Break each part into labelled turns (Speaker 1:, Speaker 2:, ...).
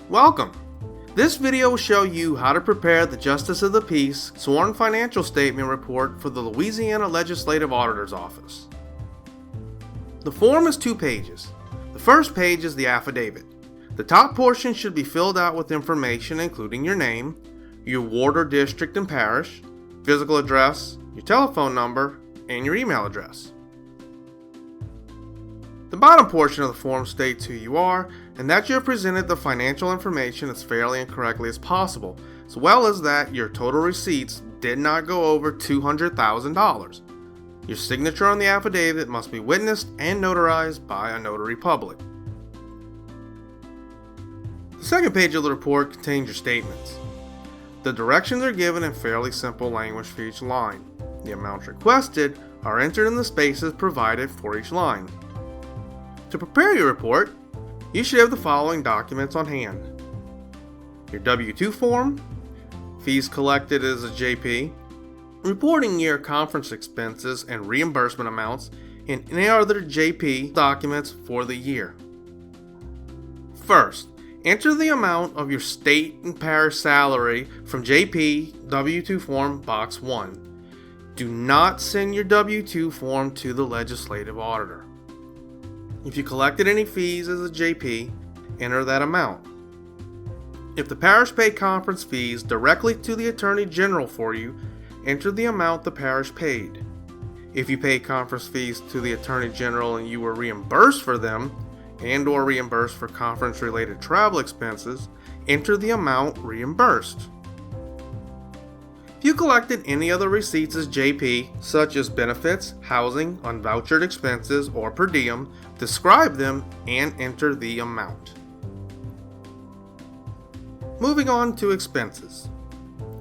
Speaker 1: Welcome! This video will show you how to prepare the Justice of the Peace Sworn Financial Statement Report for the Louisiana Legislative Auditor's Office. The form is 2 pages. The first page is the affidavit. The top portion should be filled out with information including your name, your ward or district and parish, physical address, your telephone number, and your email address. The bottom portion of the form states who you are and that you have presented the financial information as fairly and correctly as possible, as well as that your total receipts did not go over $200,000. Your signature on the affidavit must be witnessed and notarized by a notary public. The second page of the report contains your statements. The directions are given in fairly simple language for each line. The amounts requested are entered in the spaces provided for each line. To prepare your report, you should have the following documents on hand: your W-2 form, fees collected as a JP, reporting year conference expenses and reimbursement amounts, and any other JP documents for the year. First, enter the amount of your state and parish salary from JP W-2 form box 1. Do not send your W-2 form to the legislative auditor. If you collected any fees as a JP, enter that amount. If the parish paid conference fees directly to the Attorney General for you, enter the amount the parish paid. If you paid conference fees to the Attorney General and you were reimbursed for them, and/or reimbursed for conference-related travel expenses, enter the amount reimbursed. If you collected any other receipts as JP, such as benefits, housing, unvouchered expenses, or per diem, describe them and enter the amount. Moving on to expenses.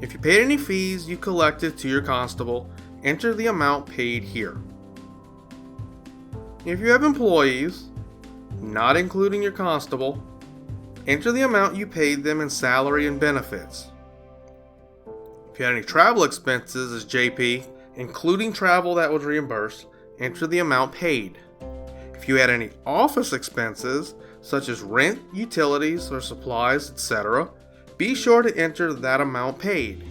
Speaker 1: If you paid any fees you collected to your constable, enter the amount paid here. If you have employees, not including your constable, enter the amount you paid them in salary and benefits. If you had any travel expenses as JP, including travel that was reimbursed, enter the amount paid. If you had any office expenses, such as rent, utilities, or supplies, etc., be sure to enter that amount paid.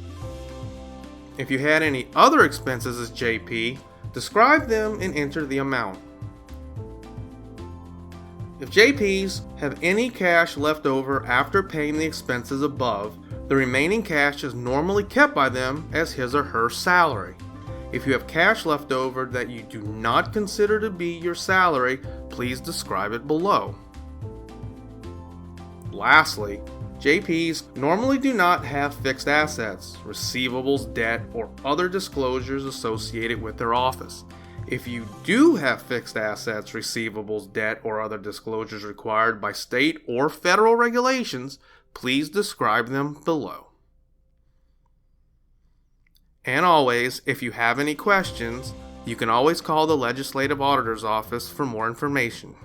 Speaker 1: If you had any other expenses as JP, describe them and enter the amount. If JPs have any cash left over after paying the expenses above, the remaining cash is normally kept by them as his or her salary. If you have cash left over that you do not consider to be your salary, please describe it below. Lastly, JPs normally do not have fixed assets, receivables, debt, or other disclosures associated with their office. If you do have fixed assets, receivables, debt, or other disclosures required by state or federal regulations, please describe them below. And always, if you have any questions, you can always call the Legislative Auditor's Office for more information.